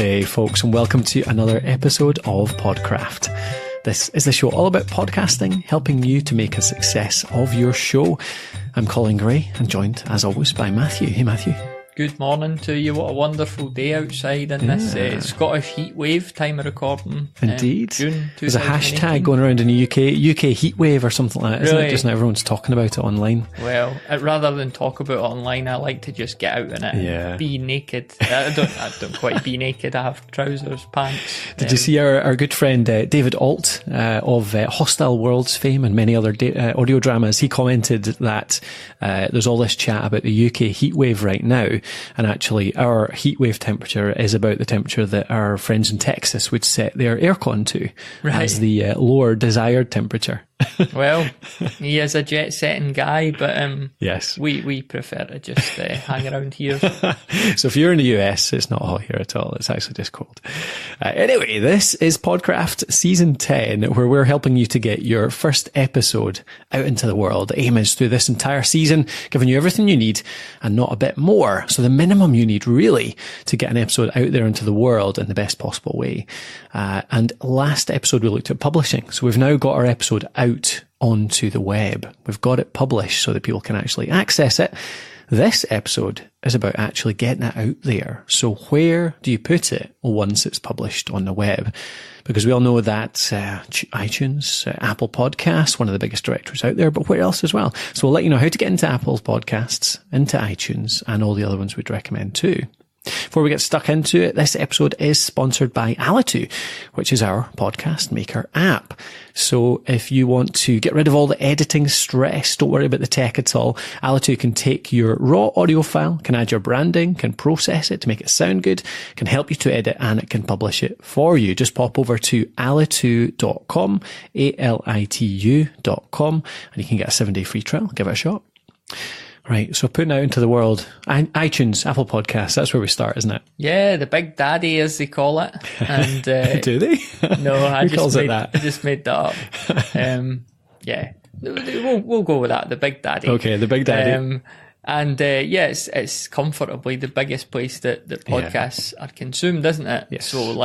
day, folks, and welcome to another episode of Podcraft. This is the show all about podcasting, helping you to make a success of your show. I'm Colin Gray and joined, as always, by Matthew. Hey, Matthew. Good morning to you. What a wonderful day outside in this Scottish heat wave time of recording. Indeed. June 2018. There's a hashtag going around in the UK heat wave or something like that, isn't it? Just now everyone's talking about it online. Well, rather than talk about it online, I like to just get out in it and be naked. I don't quite be naked. I have trousers, pants. Did you see our good friend David Alt of Hostile Worlds fame and many other audio dramas? He commented that there's all this chat about the UK heat wave right now. And actually, our heatwave temperature is about the temperature that our friends in Texas would set their aircon to as the lower desired temperature. Well, he is a jet-setting guy, but yes, we prefer to just hang around here. So if you're in the US, it's not hot here at all. It's actually just cold. Anyway, this is Podcraft Season 10, where we're helping you to get your first episode out into the world. The aim is through this entire season, giving you everything you need and not a bit more. So the minimum you need, really, to get an episode out there into the world in the best possible way. And last episode, we looked at publishing. So we've now got our episode out onto the web. We've got it published so that people can actually access it. This episode is about actually getting it out there. So where do you put it once it's published on the web? Because we all know that iTunes, Apple Podcasts, one of the biggest directories out there, but where else as well? So we'll let you know how to get into Apple Podcasts, into iTunes, and all the other ones we'd recommend too. Before we get stuck into it, this episode is sponsored by Alitu, which is our podcast maker app. So if you want to get rid of all the editing stress, don't worry about the tech at all. Alitu can take your raw audio file, can add your branding, can process it to make it sound good, can help you to edit, and it can publish it for you. Just pop over to alitu.com, alitu.com, and you can get a 7-day free trial. Give it a shot. Right, so putting out into the world, iTunes, Apple Podcasts, that's where we start, isn't it? Yeah, the big daddy, as they call it. And do they? No, I just made that up. Yeah, we'll go with that, the big daddy. Okay, the big daddy. It's comfortably the biggest place that podcasts are consumed, isn't it? Yes. So,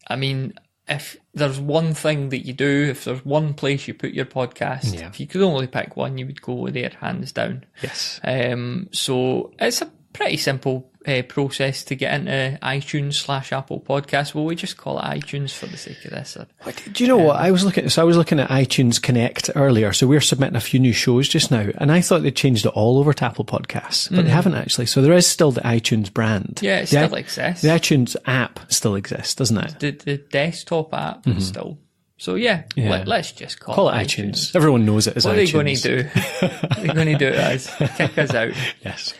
I mean, if there's one thing that you do, if there's one place you put your podcast, if you could only pick one, you would go there, hands down. Yes. So it's a pretty simple process to get into iTunes/Apple Podcasts. Well, we just call it iTunes for the sake of this. Do you know what? I was looking at iTunes Connect earlier. So we're submitting a few new shows just now, and I thought they changed it all over to Apple Podcasts, but they haven't actually. So there is still the iTunes brand. Yeah, it still exists. The iTunes app still exists, doesn't it? The desktop app is still. So let's just call it iTunes. Everyone knows it as iTunes. What are they going to do? They're going to do it as kick us out. Yes.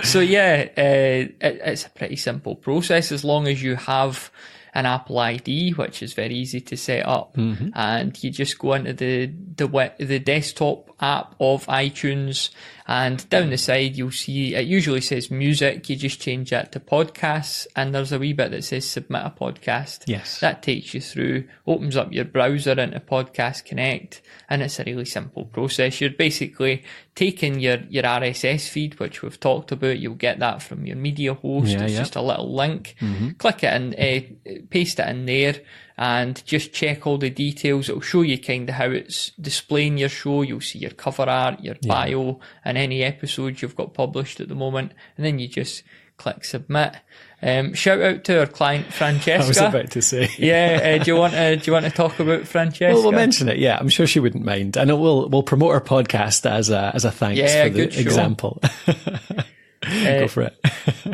It's a pretty simple process as long as you have an Apple ID, which is very easy to set up, and you just go into the desktop app of iTunes, and down the side you'll see it usually says music. You just change that to podcasts, and there's a wee bit that says submit a podcast. Yes. That takes you through, opens up your browser into Podcast Connect, and it's a really simple process. You're basically taking your RSS feed, which we've talked about. You'll get that from your media host. It's just a little link. Click it and paste it in there, and just check all the details. It'll show you kind of how it's displaying your show. You'll see your cover art, your bio, and any episodes you've got published at the moment. And then you just click submit. Shout out to our client Francesca. I was about to say. Do you want to talk about Francesca? Well, we'll mention it. Yeah, I'm sure she wouldn't mind. I know we'll promote our podcast as a thanks for the example. Go for it.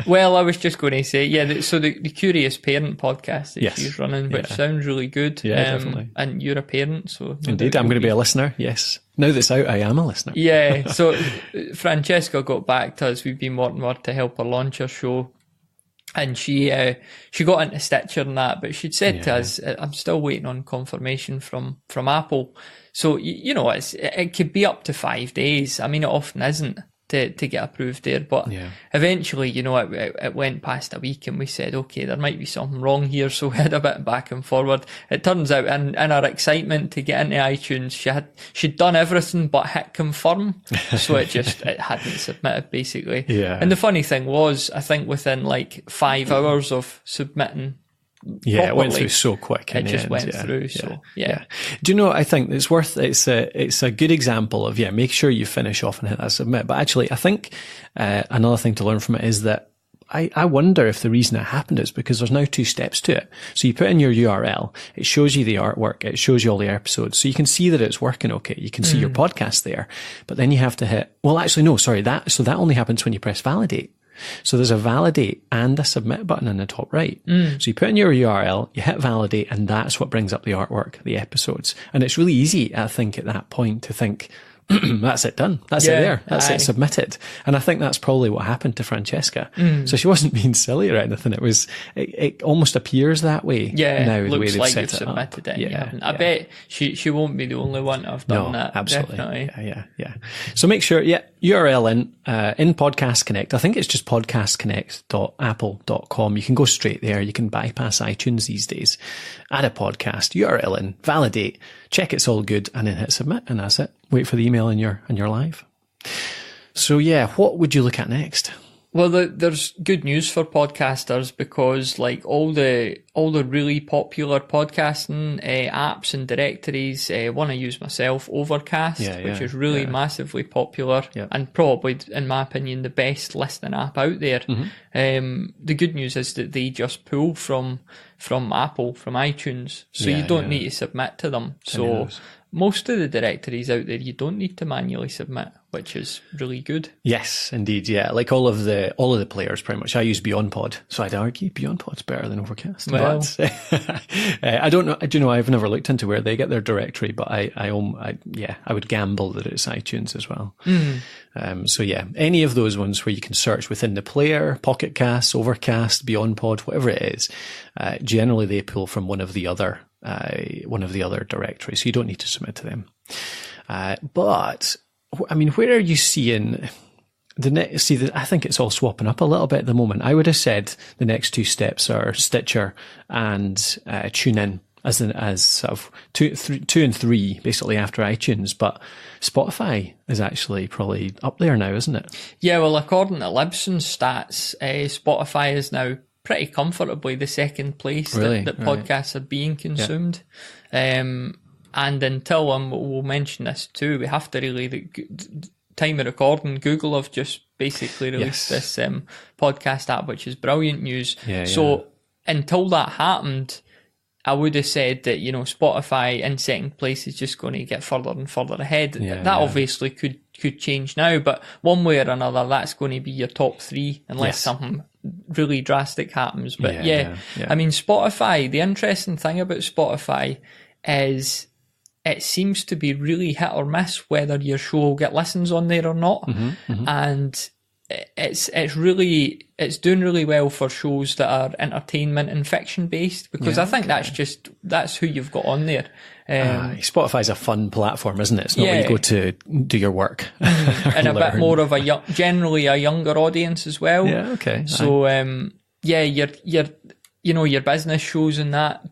Well, I was just going to say, so the Curious Parent podcast that she's running, which sounds really good. Yeah, definitely. And you're a parent, so... Indeed, I'm going to be a listener, yes. Now that's out, I am a listener. Yeah, so Francesca got back to us. We've been working hard to help her launch her show. And she got into Stitcher and that, but she'd said to us, I'm still waiting on confirmation from Apple. So, it could be up to 5 days. I mean, it often isn't. to get approved there. But eventually, you know, it went past a week and we said, okay, there might be something wrong here. So we had a bit back and forward. It turns out in our excitement to get into iTunes, she'd done everything but hit confirm. So it hadn't submitted basically. Yeah. And the funny thing was, I think within like 5 hours of submitting, it went through so quick. It just went through. So yeah. Do you know? I think it's a good example of make sure you finish off and hit that submit. But actually, I think another thing to learn from it is that I wonder if the reason it happened is because there's now 2 steps to it. So you put in your URL, it shows you the artwork, it shows you all the episodes, so you can see that it's working okay. You can see your podcast there, but then you have to hit. Well, actually, no, sorry. That only happens when you press validate. So there's a validate and a submit button in the top right. So you put in your URL, you hit validate, and that's what brings up the artwork, the episodes. And it's really easy, I think, at that point to think, that's it done. That's it there. That's it submitted. And I think that's probably what happened to Francesca. So she wasn't being silly or anything. It almost appears that way. Yeah, now, the way they've like set you've submitted it. Yeah, I bet she won't be the only one to have done that. Absolutely. Definitely. Yeah. So make sure, URL in Podcast Connect. I think it's just podcastconnect.apple.com. You can go straight there. You can bypass iTunes these days. Add a podcast, URL in, validate, check it's all good, and then hit submit, and that's it. Wait for the email and you're live. So what would you look at next? Well, there's good news for podcasters because like all the really popular podcasting apps and directories, one I use myself, Overcast, which is really massively popular and probably, in my opinion, the best listening app out there. The good news is that they just pull from Apple, from iTunes, so you don't need to submit to them. So most of the directories out there, you don't need to manually submit, which is really good. Yes, indeed. Yeah, like all of the players, pretty much. I use BeyondPod, so I'd argue BeyondPod's better than Overcast. Well, but I don't know. Do you know? I've never looked into where they get their directory, but I would gamble that it's iTunes as well. So any of those ones where you can search within the player, Pocket Cast, Overcast, BeyondPod, whatever it is, generally they pull from one of the other directories, so you don't need to submit to them. But I mean, where are you seeing the next? I think it's all swapping up a little bit at the moment. I would have said the next 2 steps are Stitcher and TuneIn as sort of 2 and 3 basically after iTunes, but Spotify is actually probably up there now, isn't it? Yeah, well, according to Libsyn stats, Spotify is now pretty comfortably the second place that podcasts are being consumed. And until, we'll mention this too, we have to really, the time of recording, Google have just basically released this podcast app, which is brilliant news. So until that happened, I would have said that, Spotify in second place is just going to get further and further ahead. Obviously could change now, but one way or another, that's going to be your top 3 unless something really drastic happens. But I mean, Spotify, the interesting thing about Spotify is it seems to be really hit or miss whether your show will get listens on there or not. And it's doing really well for shows that are entertainment and fiction based, because I think that's who you've got on there. Spotify's a fun platform, isn't it? It's not where you go to do your work. And a bit more of generally a younger audience as well. Yeah, okay. So, your business shows and that,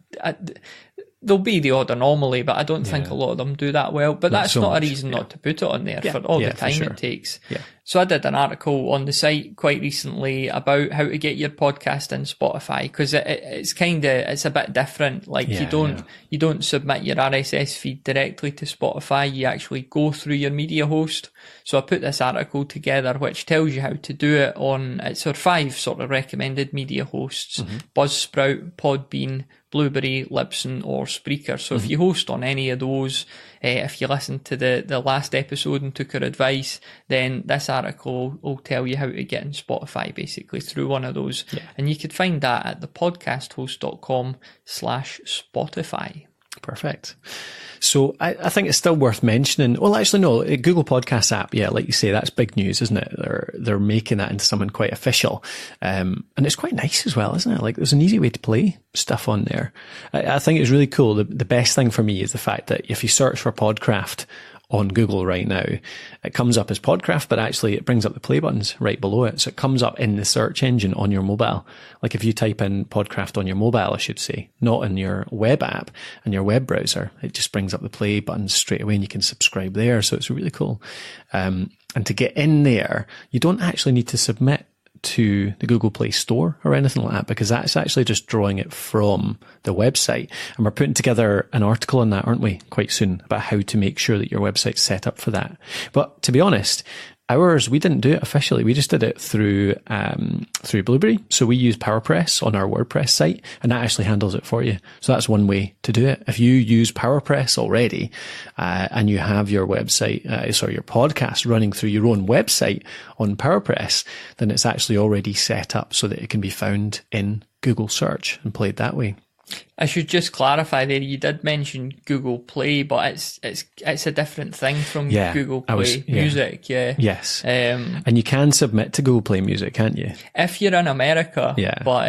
there'll be the odd anomaly, but I don't think a lot of them do that well. But that's not a reason not to put it on there for all the time it takes. So I did an article on the site quite recently about how to get your podcast in Spotify, because it's a bit different. Like you don't submit your RSS feed directly to Spotify. You actually go through your media host. So I put this article together which tells you how to do it on, it's our 5 sort of recommended media hosts: Buzzsprout, Podbean, Blueberry, Libsyn or Spreaker. So if you host on any of those, if you listened to the last episode and took our advice, then this article will tell you how to get in Spotify basically through one of those. And you could find that at thepodcasthost.com/Spotify. Perfect. So I think it's still worth mentioning. Well, actually, no, Google Podcasts app. Yeah, like you say, that's big news, isn't it? They're making that into something quite official. And it's quite nice as well, isn't it? Like there's an easy way to play stuff on there. I think it's really cool. The best thing for me is the fact that if you search for Podcraft on Google right now, it comes up as Podcraft, but actually it brings up the play buttons right below it. So it comes up in the search engine on your mobile. Like if you type in Podcraft on your mobile, I should say, not in your web app and your web browser, it just brings up the play buttons straight away and you can subscribe there. So it's really cool. And to get in there, you don't actually need to submit to the Google Play Store or anything like that, because that's actually just drawing it from the website. And we're putting together an article on that, aren't we, quite soon, about how to make sure that your website's set up for that. But to be honest, ours, we didn't do it officially. We just did it through Blueberry. So we use PowerPress on our WordPress site, and that actually handles it for you. So that's one way to do it. If you use PowerPress already, and you have your website, your podcast running through your own website on PowerPress, then it's actually already set up so that it can be found in Google search and played that way. I should just clarify there, you did mention Google Play, but it's a different thing from Google Play Music, Yes. And you can submit to Google Play Music, can't you? If you're in America, but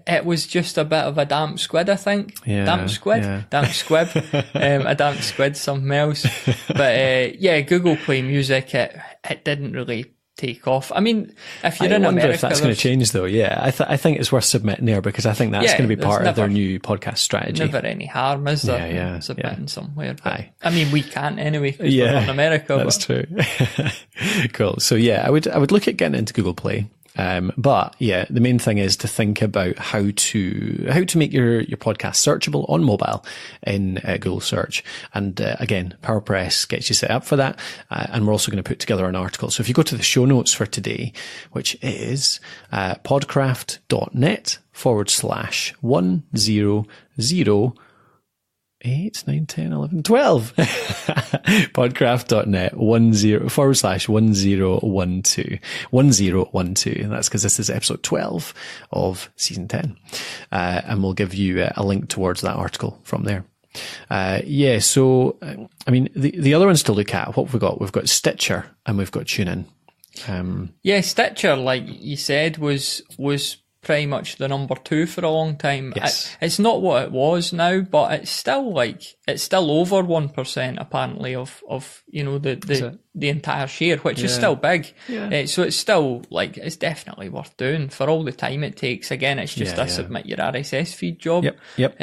it was just a bit of a damp squid, I think. Damp squib, a damp squid, something else. But Google Play Music, it didn't really take off. I mean, if you're in America, I wonder if that's going to change though. Yeah, I think it's worth submitting there, because I think that's going to be part of their new podcast strategy. Never any harm, is there? Submitting somewhere. But, I mean, we can't anyway, because we're in America. That's true. Cool. So I would look at getting into Google Play. But the main thing is to think about how to make your podcast searchable on mobile in Google search. And again, PowerPress gets you set up for that. And we're also going to put together an article. So if you go to the show notes for today, which is podcraft.net/100 8, 9, 10, 11, 12. Podcraft.net 10/1012. 1012. That's because this is episode 12 of season 10. And we'll give you a link towards that article from there. So, I mean, the other ones to look at, what have we got? We've got Stitcher and we've got TuneIn. Stitcher, like you said, was pretty much the number 2 for a long time. Yes. It's not what it was now, but it's still over 1% apparently of the entire share, which is still big. So it's still it's definitely worth doing for all the time it takes. Again, it's just submit your RSS feed job. Yep.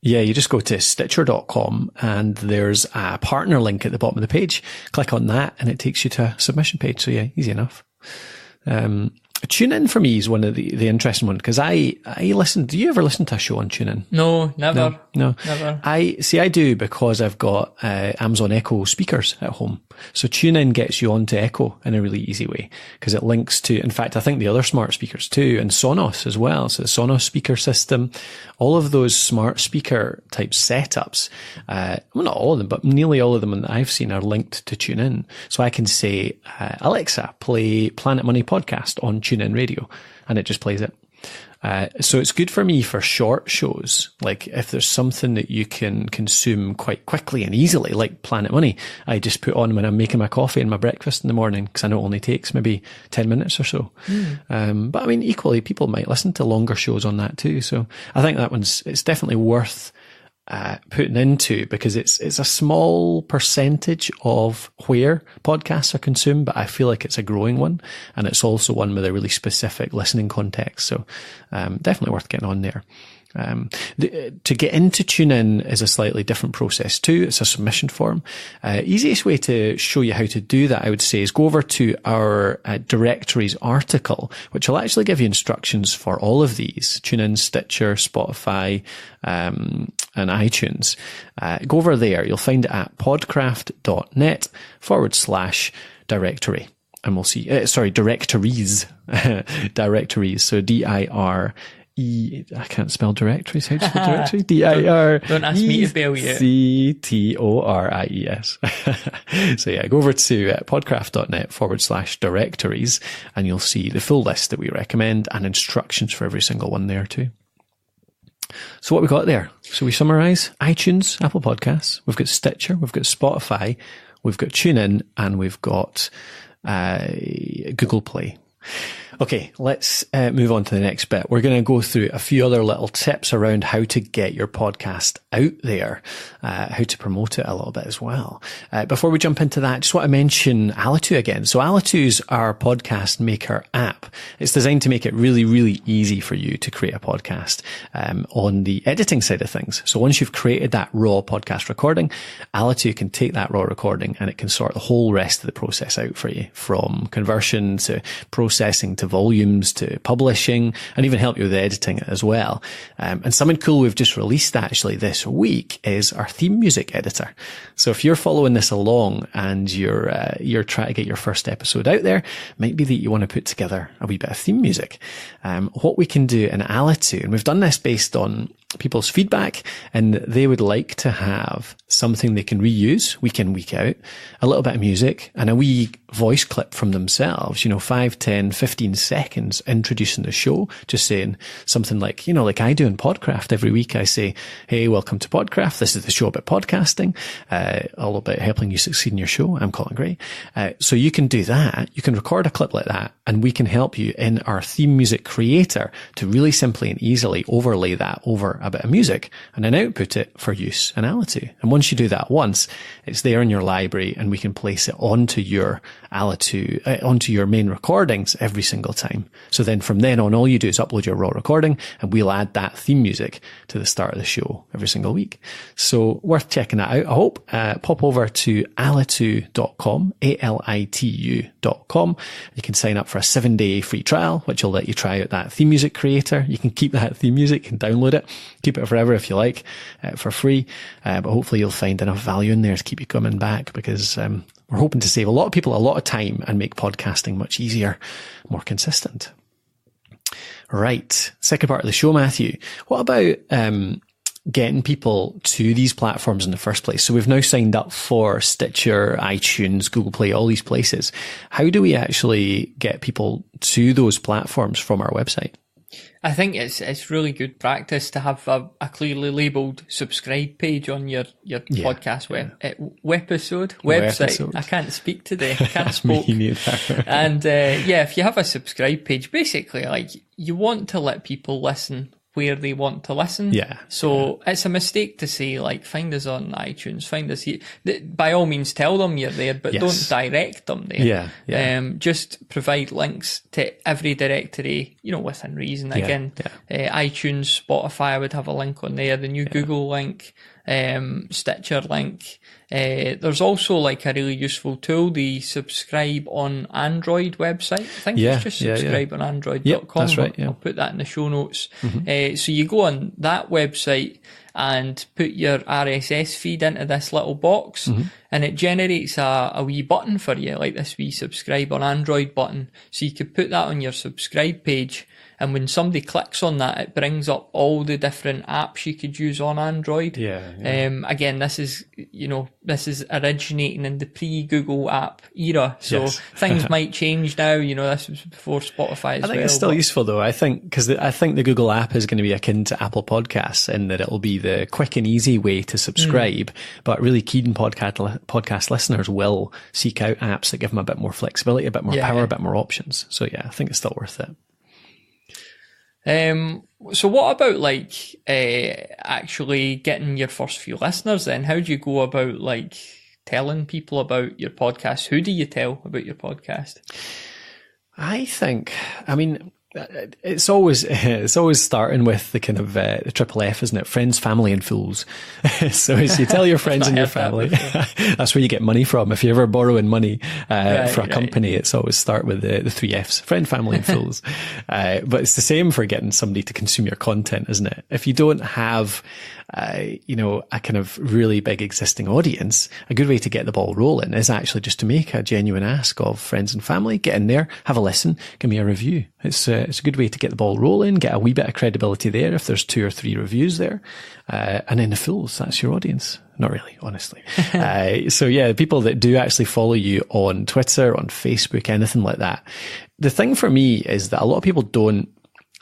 You just go to Stitcher.com and there's a partner link at the bottom of the page. Click on that and it takes you to a submission page. So easy enough. TuneIn for me is one of the interesting ones, because I listen. Do you ever listen to a show on TuneIn? No, never. No. Never. I do, because I've got Amazon Echo speakers at home. So TuneIn gets you onto Echo in a really easy way, because it links to, in fact, I think the other smart speakers too, and Sonos as well. So the Sonos speaker system, all of those smart speaker type setups, well, not all of them, but nearly all of them that I've seen are linked to TuneIn. So I can say, Alexa, play Planet Money podcast on TuneIn Radio, and it just plays it. So it's good for me for short shows. Like if there's something that you can consume quite quickly and easily, like Planet Money, I just put on when I'm making my coffee and my breakfast in the morning, because I know it only takes maybe 10 minutes or so. But I mean, equally, people might listen to longer shows on that too. So I think it's definitely worth putting into, because it's a small percentage of where podcasts are consumed, but I feel like it's a growing one, and it's also one with a really specific listening context. So definitely worth getting on there. To get into TuneIn is a slightly different process too. It's a submission form. Easiest way to show you how to do that, I would say, is go over to our directories article, which will actually give you instructions for all of these: TuneIn, Stitcher, Spotify, and iTunes. Go over there. You'll find it at podcraft.net/directory. And we'll see, directories, directories. So I can't spell directories. How do you spell directory? D-I-R. Don't ask me to spell yet. C-T-O-R-I-E-S. So go over to podcraft.net/directories, and you'll see the full list that we recommend and instructions for every single one there too. So what we got there? So we summarize: iTunes, Apple Podcasts, we've got Stitcher, we've got Spotify, we've got TuneIn, and we've got Google Play. Okay, let's move on to the next bit. We're going to go through a few other little tips around how to get your podcast out there, how to promote it a little bit as well. Before we jump into that, just want to mention Alitu again. So Alitu's our podcast maker app. It's designed to make it really, really easy for you to create a podcast on the editing side of things. So once you've created that raw podcast recording, Alitu can take that raw recording and it can sort the whole rest of the process out for you, from conversion to processing to volumes to publishing, and even help you with editing it as well. And something cool we've just released actually this week is our theme music editor. So if you're following this along and you're trying to get your first episode out there, it might be that you want to put together a wee bit of theme music. What we can do in Alitu, and we've done this based on people's feedback, and they would like to have something they can reuse week in, week out, a little bit of music and a wee voice clip from themselves, 5, 10, 15 seconds introducing the show, just saying something like, like I do in Podcraft every week. I say, hey, welcome to Podcraft. This is the show about podcasting, all about helping you succeed in your show. I'm Colin Gray. So you can do that. You can record a clip like that, and we can help you in our theme music creator to really simply and easily overlay that over a bit of music and then output it for use in Alitu. And once you do that once, it's there in your library and we can place it onto your Alitu, onto your main recordings every single time. So then from then on, all you do is upload your raw recording and we'll add that theme music to the start of the show every single week. So worth checking that out, I hope. Pop over to alitu.com, alitu.com. You can sign up for a 7-day free trial, which will let you try out that theme music creator. You can keep that theme music, you can download it, keep it forever if you like, for free. But hopefully you'll find enough value in there to keep you coming back, because we're hoping to save a lot of people a lot of time and make podcasting much easier, more consistent. Right. Second part of the show, Matthew. What about getting people to these platforms in the first place? So we've now signed up for Stitcher, iTunes, Google Play, all these places. How do we actually get people to those platforms from our website? I think it's really good practice to have a clearly labelled subscribe page on your podcast website. I can't speak today. I can't speak. Me neither. And if you have a subscribe page, basically, like, you want to let people listen where they want to listen. So it's a mistake to say, like, find us on iTunes, find us here. By all means, tell them you're there, but don't direct them there. Just provide links to every directory, within reason. Again, iTunes, Spotify, I would have a link on there, the new Google link, Stitcher link. There's also like a really useful tool, the subscribe on Android website. I think it's just subscribe on Android.com. Yep, that's right. I'll put that in the show notes. So you go on that website and put your RSS feed into this little box, and it generates a wee button for you, like this wee subscribe on Android button. So you could put that on your subscribe page, and when somebody clicks on that, it brings up all the different apps you could use on Android. Again, this is originating in the pre-Google app era, so things might change now. This was before Spotify as well. I think it's still useful though. I think the Google app is going to be akin to Apple Podcasts in that it'll be the quick and easy way to subscribe, but really keen podcast listeners will seek out apps that give them a bit more flexibility, a bit more power, a bit more options. So I think it's still worth it. So what about actually getting your first few listeners then? How do you go about telling people about your podcast? Who do you tell about your podcast? It's always starting with the kind of the triple F, isn't it? Friends, family, and fools. So as you tell your friends and your family, that's where you get money from. If you're ever borrowing money for a company, it's always start with the 3 Fs: friend, family, and fools. But it's the same for getting somebody to consume your content, isn't it? If you don't have a kind of really big existing audience, a good way to get the ball rolling is actually just to make a genuine ask of friends and family. Get in there, have a listen, give me a review. It's a good way to get the ball rolling, get a wee bit of credibility there if there's 2 or 3 reviews there. And then the fools, that's your audience. Not really, honestly. People that do actually follow you on Twitter, on Facebook, anything like that. The thing for me is that a lot of people don't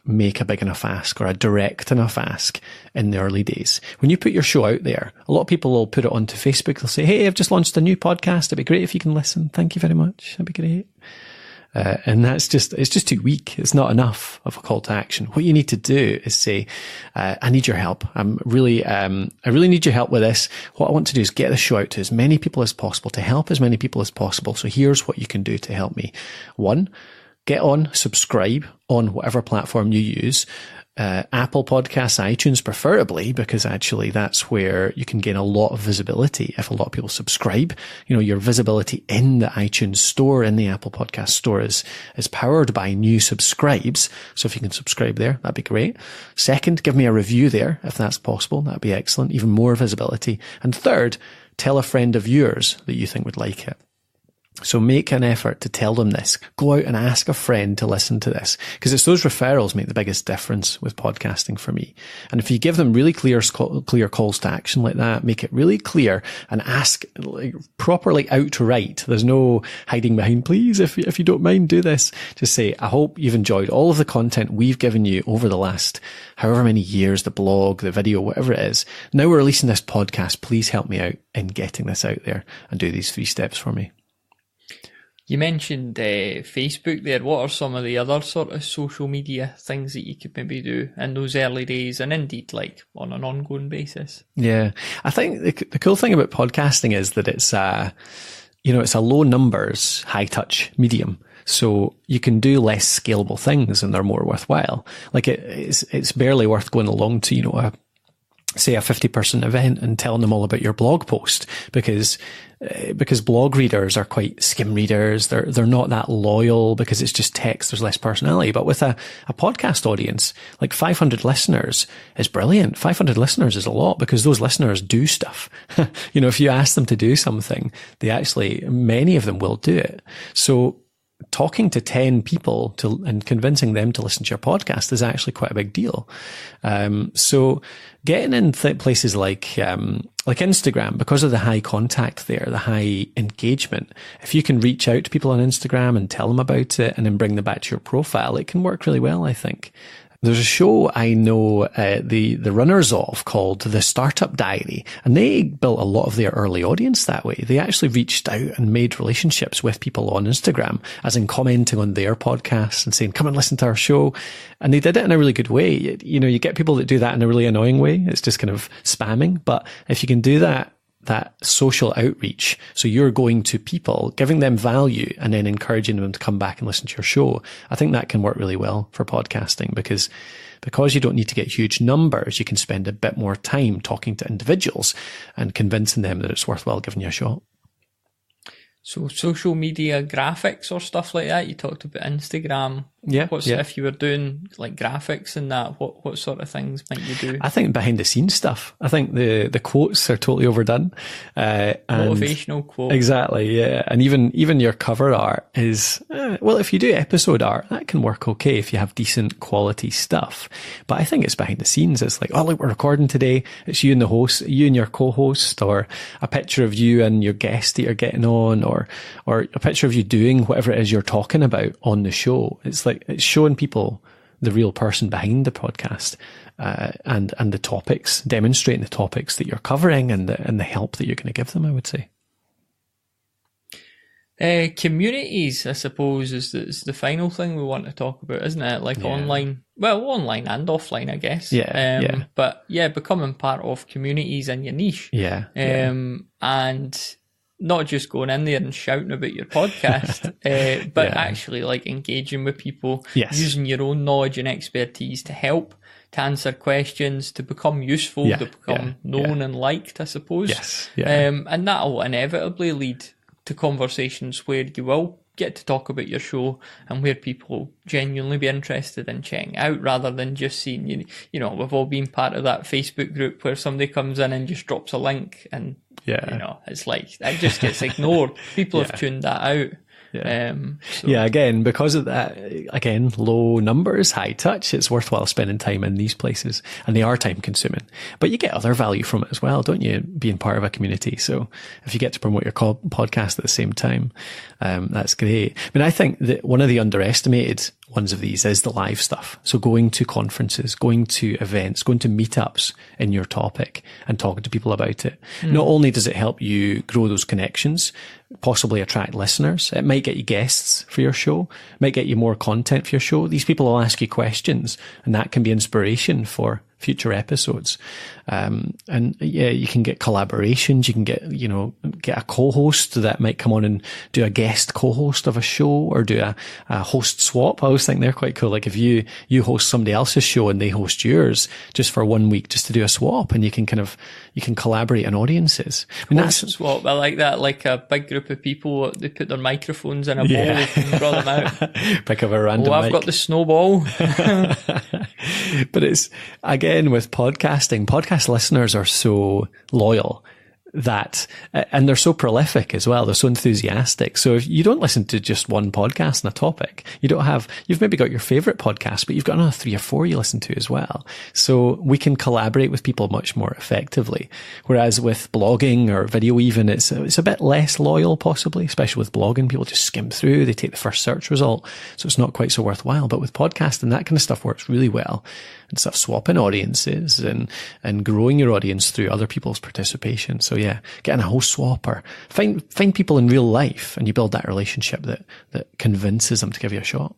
make a big enough ask or a direct enough ask in the early days. When you put your show out there, a lot of people will put it onto Facebook. They'll say, hey, I've just launched a new podcast. It'd be great if you can listen. Thank you very much. That'd be great. And it's just too weak. It's not enough of a call to action. What you need to do is say, I need your help. I really need your help with this. What I want to do is get the show out to as many people as possible, to help as many people as possible. So here's what you can do to help me. 1, get on, subscribe on whatever platform you use. Apple Podcasts, iTunes preferably, because actually that's where you can gain a lot of visibility. If a lot of people subscribe, your visibility in the iTunes store, in the Apple Podcast store is powered by new subscribes. So if you can subscribe there, that'd be great. Second, give me a review there if that's possible. That'd be excellent. Even more visibility. And third, tell a friend of yours that you think would like it. So make an effort to tell them this. Go out and ask a friend to listen to this, because it's those referrals make the biggest difference with podcasting for me. And if you give them really clear calls to action like that, make it really clear and ask properly outright. There's no hiding behind, please, if you don't mind, do this. Just say, I hope you've enjoyed all of the content we've given you over the last however many years, the blog, the video, whatever it is. Now we're releasing this podcast. Please help me out in getting this out there and do these 3 steps for me. You mentioned Facebook there. What are some of the other sort of social media things that you could maybe do in those early days, and indeed like on an ongoing basis? Yeah, I think the cool thing about podcasting is that it's it's a low numbers, high touch medium. So you can do less scalable things and they're more worthwhile. Like it's barely worth going along to, say a 50-person event and telling them all about your blog post, because blog readers are quite skim readers. They're not that loyal because it's just text. There's less personality. But with a podcast audience, like 500 listeners is brilliant. 500 listeners is a lot because those listeners do stuff. If you ask them to do something, many of them will do it. So talking to 10 people and convincing them to listen to your podcast is actually quite a big deal. So getting in places like Instagram, because of the high contact there, the high engagement, if you can reach out to people on Instagram and tell them about it and then bring them back to your profile, it can work really well, I think. There's a show I know the runners of called The Startup Diary, and they built a lot of their early audience that way. They actually reached out and made relationships with people on Instagram, as in commenting on their podcasts and saying, come and listen to our show. And they did it in a really good way. You get people that do that in a really annoying way. It's just kind of spamming. But if you can do that social outreach, so you're going to people, giving them value and then encouraging them to come back and listen to your show, I think that can work really well for podcasting, because you don't need to get huge numbers, you can spend a bit more time talking to individuals and convincing them that it's worthwhile giving you a shot. So social media graphics or stuff like that, you talked about Instagram. Yeah. If you were doing like graphics and that, what sort of things might you do? I think behind the scenes stuff. I think the quotes are totally overdone. Motivational quotes. Exactly, yeah. And even your cover art is, if you do episode art, that can work okay if you have decent quality stuff. But I think it's behind the scenes. It's like, look, we're recording today. It's you and the host, you and your co-host, or a picture of you and your guest that you're getting on, or a picture of you doing whatever it is you're talking about on the show. It's like, it's showing people the real person behind the podcast, and the topics, demonstrating the topics that you're covering and the help that you're going to give them, I would say. Communities, I suppose, is the final thing we want to talk about, isn't it? Like online and offline, I guess. Yeah. But becoming part of communities in your niche. Yeah. And not just going in there and shouting about your podcast, but actually like engaging with people, using your own knowledge and expertise to help, to answer questions, to become useful, to become known and liked, I suppose. Yes. Yeah. And that'll inevitably lead to conversations where you will get to talk about your show and where people genuinely be interested in checking out, rather than just seeing, we've all been part of that Facebook group where somebody comes in and just drops a link and it's like, that just gets ignored. People have tuned that out. Again, because of that, low numbers, high touch, it's worthwhile spending time in these places, and they are time consuming, but you get other value from it as well, don't you, being part of a community? So if you get to promote your podcast at the same time, that's great. I mean, I think that one of the underestimated ones of these is the live stuff. So going to conferences, going to events, going to meetups in your topic and talking to people about it. Not only does it help you grow those connections, possibly attract listeners, it might get you guests for your show, might get you more content for your show. These people will ask you questions, and that can be inspiration for future episodes. And yeah, you can get collaborations. You can get a co-host that might come on and do a guest co-host of a show, or do a host swap. I always think they're quite cool. Like if you host somebody else's show and they host yours just for 1 week, just to do a swap, and you can collaborate on audiences. I mean, that's swap. I like that. Like a big group of people, they put their microphones in a bowl and draw them out. Pick up a random I've mic. got the snowball. But it's, again, with podcast listeners are so loyal that, and they're so prolific as well. They're so enthusiastic. So if you don't listen to just one podcast on a topic, you've maybe got your favorite podcast, but you've got another 3 or 4 you listen to as well. So we can collaborate with people much more effectively. Whereas with blogging or video even, it's a bit less loyal possibly, especially with blogging. People just skim through, they take the first search result. So it's not quite so worthwhile. But with podcasting, that kind of stuff works really well. And stuff, swapping audiences and growing your audience through other people's participation. So yeah, getting a host swap, or find people in real life, and you build that relationship that convinces them to give you a shot.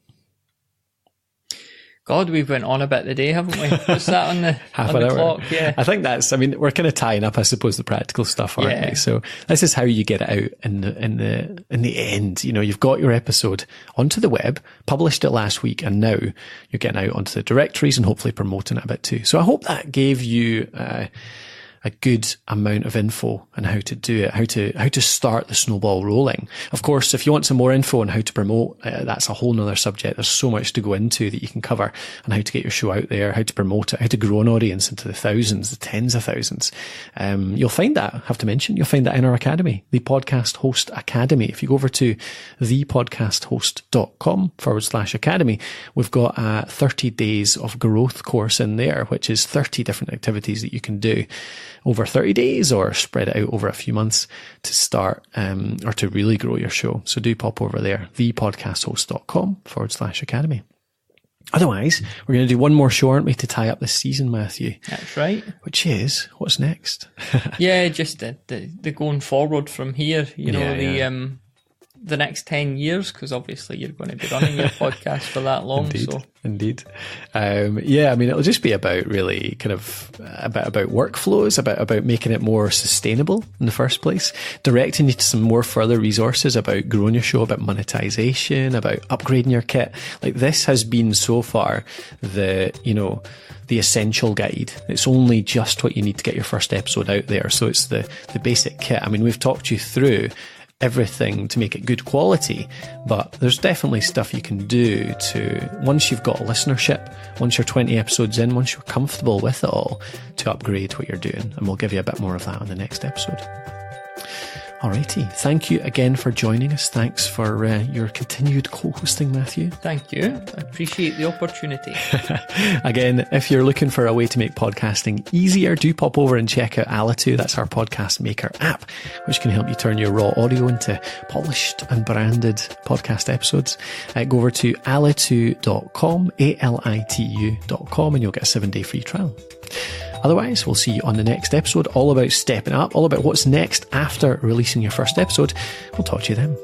God, we've went on a bit today, haven't we? What's that on the Half on an the hour. clock? Yeah. I think we're kind of tying up, I suppose, the practical stuff, aren't we? So this is how you get it out in the end. You've got your episode onto the web, published it last week, and now you're getting out onto the directories and hopefully promoting it a bit too. So I hope that gave you a good amount of info on how to do it, how to start the snowball rolling. Of course, if you want some more info on how to promote, that's a whole nother subject. There's so much to go into that you can cover on how to get your show out there, how to promote it, how to grow an audience into the thousands, the tens of thousands. You'll find that, I have to mention, you'll find that in our academy, the Podcast Host Academy. If you go over to thepodcasthost.com/academy, we've got a 30 days of growth course in there, which is 30 different activities that you can do over 30 days or spread it out over a few months to start or to really grow your show. So do pop over there, thepodcasthost.com/academy. Otherwise, we're going to do one more show, aren't we, to tie up this season, Matthew? That's right. Which is, what's next? Yeah, just the going forward from here, the next 10 years, because obviously you're going to be running your podcast for that long. Indeed. It'll just be about really kind of about workflows, about making it more sustainable in the first place, directing you to some more further resources about growing your show, about monetization, about upgrading your kit. Like, this has been so far the essential guide. It's only just what you need to get your first episode out there. So it's the basic kit. I mean, we've talked you through everything to make it good quality, but there's definitely stuff you can do to, once you've got a listenership, once you're 20 episodes in, once you're comfortable with it all, to upgrade what you're doing. And we'll give you a bit more of that on the next episode. Alrighty. Thank you again for joining us. Thanks for your continued co-hosting, Matthew. Thank you. I appreciate the opportunity. Again, if you're looking for a way to make podcasting easier, do pop over and check out Alitu. That's our podcast maker app, which can help you turn your raw audio into polished and branded podcast episodes. Go over to alitu.com, alitu.com, and you'll get a 7-day free trial. Otherwise, we'll see you on the next episode, all about stepping up, all about what's next after releasing your first episode. We'll talk to you then.